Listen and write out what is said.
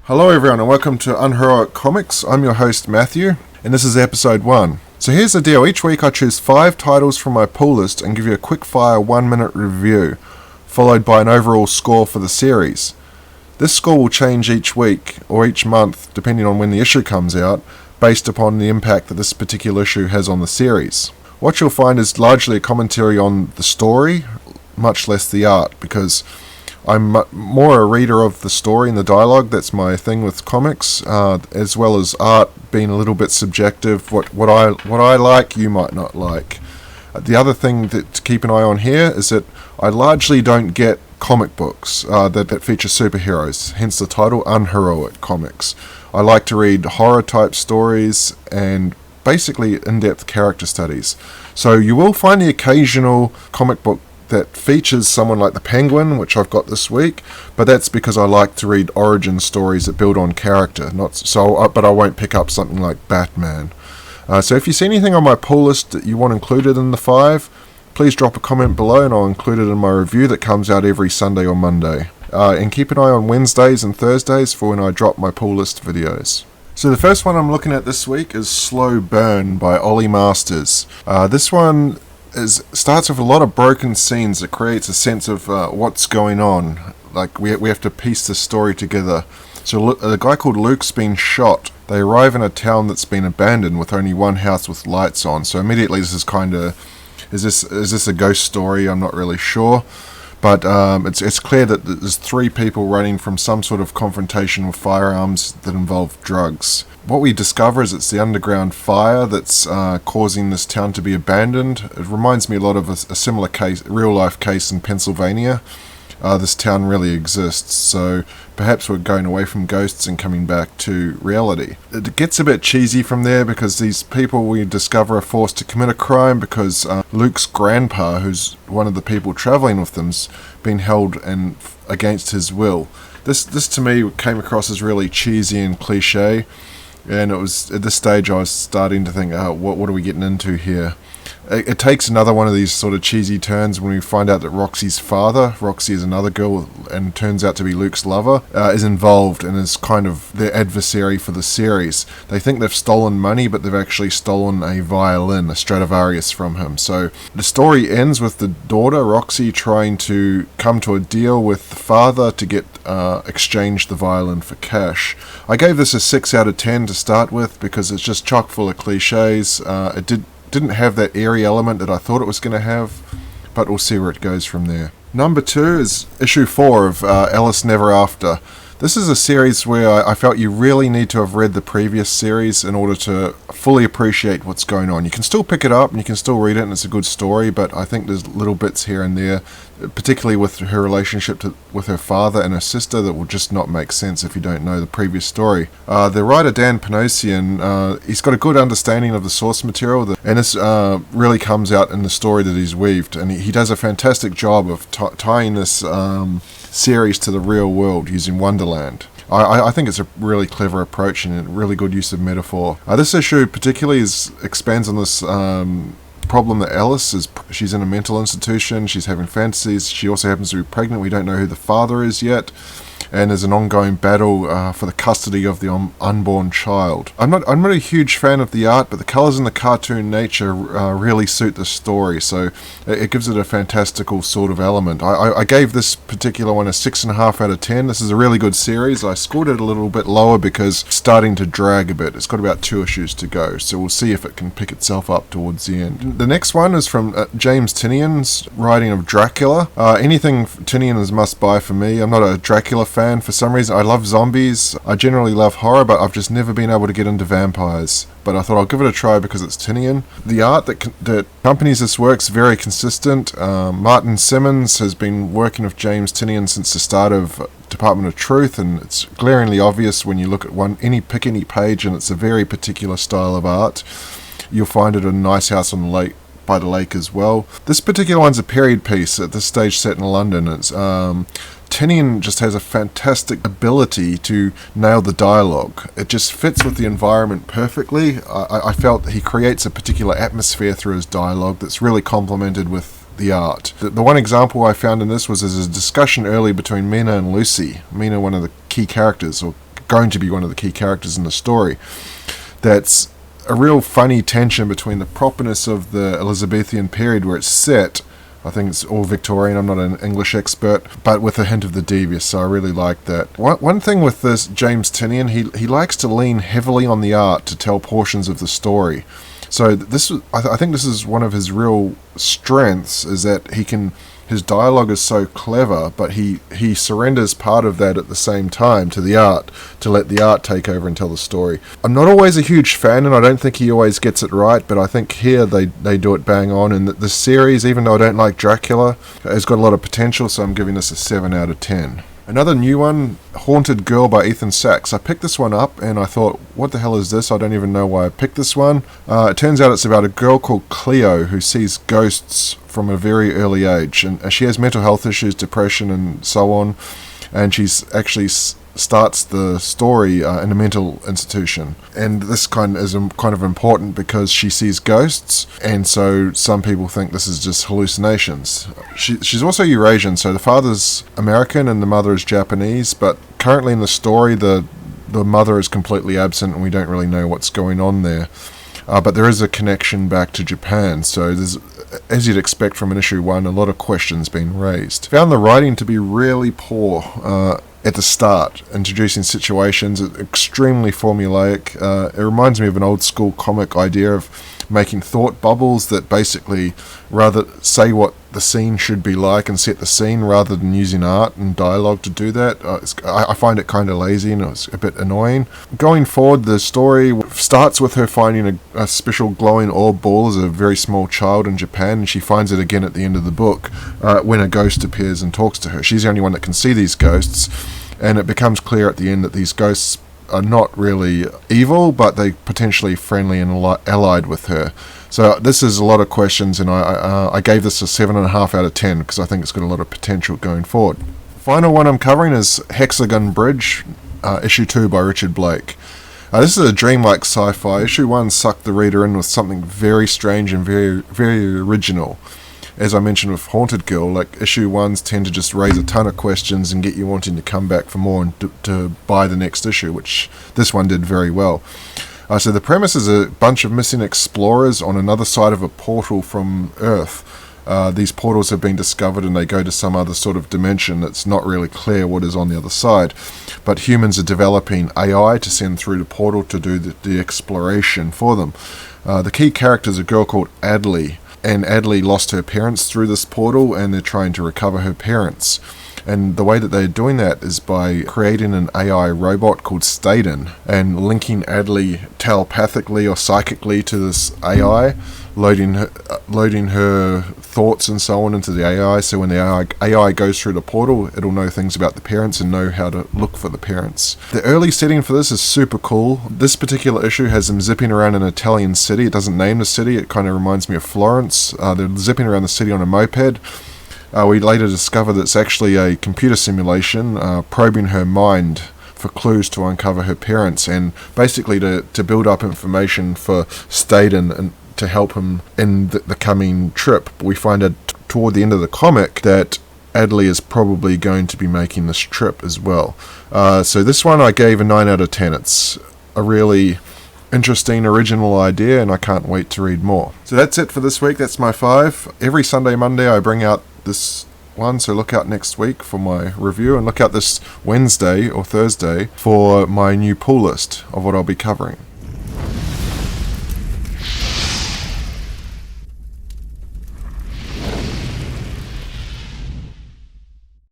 Hello everyone and welcome to Unheroic Comics. I'm your host Matthew and this is episode 1. So here's the deal, each week I choose 5 titles from my pull list and give you a quick fire 1 minute review, followed by an overall score for the series. This score will change each week or each month depending on when the issue comes out, based upon the impact that this particular issue has on the series. What you'll find is largely a commentary on the story, much less the art, because I'm more a reader of the story and the dialogue. That's my thing with comics, as well as art being a little bit subjective. What I like, you might not like. The other thing to keep an eye on here is that I largely don't get comic books that feature superheroes, hence the title Unheroic Comics. I like to read horror type stories and basically in-depth character studies. So you will find the occasional comic book that features someone like the Penguin, which I've got this week, but that's because I like to read origin stories that build on character. But I won't pick up something like Batman. So if you see anything on my pull list that you want included in the 5, please drop a comment below and I'll include it in my review that comes out every Sunday or Monday. And keep an eye on Wednesdays and Thursdays for when I drop my pull list videos. So the first one I'm looking at this week is Slow Burn by Ollie Masters. This one starts with a lot of broken scenes that creates a sense of what's going on. Like we have to piece the story together. So a guy called Luke's been shot. They arrive in a town that's been abandoned with only one house with lights on. So immediately this is kind of, is this a ghost story? I'm not really sure. But it's clear that there's 3 people running from some sort of confrontation with firearms that involve drugs. What we discover is it's the underground fire that's causing this town to be abandoned. It reminds me a lot of a similar case, real-life case in Pennsylvania. This town really exists, so perhaps we're going away from ghosts and coming back to reality. It gets a bit cheesy from there because these people we discover are forced to commit a crime because Luke's grandpa, who's one of the people travelling with them's been held against his will. This to me came across as really cheesy and cliche, and it was at this stage I was starting to think, what are we getting into here? It takes another one of these sort of cheesy turns when we find out that Roxy's father, Roxy is another girl and turns out to be Luke's lover, is involved and is kind of their adversary for the series. They think they've stolen money, but they've actually stolen a violin, a Stradivarius, from him. So the story ends with the daughter, Roxy, trying to come to a deal with the father to get exchange the violin for cash. I gave this a 6 out of 10 to start with because it's just chock full of cliches. It didn't have that airy element that I thought it was going to have, but we'll see where it goes from there. Number 2 is issue 4 of Alice Never After. This is a series where I felt you really need to have read the previous series in order to fully appreciate what's going on. You can still pick it up and you can still read it and it's a good story, but I think there's little bits here and there, particularly with her relationship with her father and her sister, that will just not make sense if you don't know the previous story. The writer Dan Panosian, he's got a good understanding of the source material, and this really comes out in the story that he's weaved, and he does a fantastic job of tying this series to the real world using Wonderland. I think it's a really clever approach and a really good use of metaphor. This issue particularly expands on this problem that Alice she's in a mental institution, she's having fantasies, she also happens to be pregnant, we don't know who the father is yet, and there's an ongoing battle for the custody of the unborn child. I'm not a huge fan of the art, but the colours and the cartoon nature really suit the story, so it gives it a fantastical sort of element. I gave this particular one a 6.5 out of 10. This is a really good series. I scored it a little bit lower because it's starting to drag a bit. It's got about 2 issues to go, so we'll see if it can pick itself up towards the end. The next one is from James Tynion's writing of Dracula. Anything Tynion is must buy for me. I'm not a Dracula fan. For some reason, I love zombies. I generally love horror, but I've just never been able to get into vampires. But I thought I'll give it a try because it's Tynion. The art that accompanies this work's very consistent. Martin Simmons has been working with James Tynion since the start of Department of Truth, and it's glaringly obvious when you look at any page, and it's a very particular style of art. You'll find it in Nice House on the Lake by the Lake as well. This particular one's a period piece at this stage set in London. It's Tynion just has a fantastic ability to nail the dialogue. It just fits with the environment perfectly. I felt he creates a particular atmosphere through his dialogue that's really complemented with the art. The one example I found in this was there's a discussion early between Mina and Lucy. Mina, one of the key characters, or going to be one of the key characters in the story. That's a real funny tension between the propperness of the Elizabethan period where it's set. I think it's all Victorian, I'm not an English expert, but with a hint of the devious, so I really like that. One thing with this James Tynion, he likes to lean heavily on the art to tell portions of the story. So I think this is one of his real strengths, is that his dialogue is so clever, but he surrenders part of that at the same time to the art, to let the art take over and tell the story. I'm not always a huge fan, and I don't think he always gets it right, but I think here they do it bang on, and the series, even though I don't like Dracula, has got a lot of potential, so I'm giving this a 7 out of 10. Another new one, Haunted Girl by Ethan Sachs. I picked this one up and I thought, what the hell is this? I don't even know why I picked this one. It turns out it's about a girl called Cleo who sees ghosts from a very early age. And she has mental health issues, depression and so on. And she's actually starts the story in a mental institution. And this kind of important because she sees ghosts, and so some people think this is just hallucinations. She's also Eurasian, so the father's American and the mother is Japanese, but currently in the story the mother is completely absent and we don't really know what's going on there. But there is a connection back to Japan, so there's, as you'd expect from an issue 1, a lot of questions being raised. Found the writing to be really poor at the start, introducing situations, extremely formulaic. It reminds me of an old school comic idea of making thought bubbles that basically rather say what the scene should be like and set the scene rather than using art and dialogue to do that. I find it kind of lazy and it's a bit annoying. Going forward, the story starts with her finding a special glowing orb ball as a very small child in Japan, and she finds it again at the end of the book when a ghost appears and talks to her. She's the only one that can see these ghosts, and it becomes clear at the end that these ghosts are not really evil, but they potentially friendly and allied with her. So this is a lot of questions, and I gave this a 7.5 out of 10 because I think it's got a lot of potential going forward. The final one I'm covering is Hexagon Bridge, issue 2 by Richard Blake. This is a dreamlike sci-fi. Issue 1 sucked the reader in with something very strange and very, very original. As I mentioned with Haunted Girl, like issue 1s tend to just raise a ton of questions and get you wanting to come back for more and to buy the next issue, which this one did very well. So the premise is a bunch of missing explorers on another side of a portal from Earth. These portals have been discovered and they go to some other sort of dimension that's not really clear what is on the other side. But humans are developing AI to send through the portal to do the exploration for them. The key character is a girl called Adley. And Adley lost her parents through this portal, and they're trying to recover her parents. And the way that they're doing that is by creating an AI robot called Staden and linking Adley telepathically or psychically to this AI, loading her thoughts and so on into the AI. So when the AI goes through the portal, it'll know things about the parents and know how to look for the parents. The early setting for this is super cool. This particular issue has them zipping around an Italian city. It doesn't name the city. It kind of reminds me of Florence. They're zipping around the city on a moped. We later discover that it's actually a computer simulation probing her mind for clues to uncover her parents and basically to build up information for Staden and to help him in the coming trip. We find out toward the end of the comic that Adley is probably going to be making this trip as well. So this one I gave a 9 out of 10. It's a really interesting, original idea, and I can't wait to read more. So that's it for this week. That's my 5. Every Sunday, Monday, I bring out this one, so look out next week for my review, and look out this Wednesday or Thursday for my new pull list of what I'll be covering.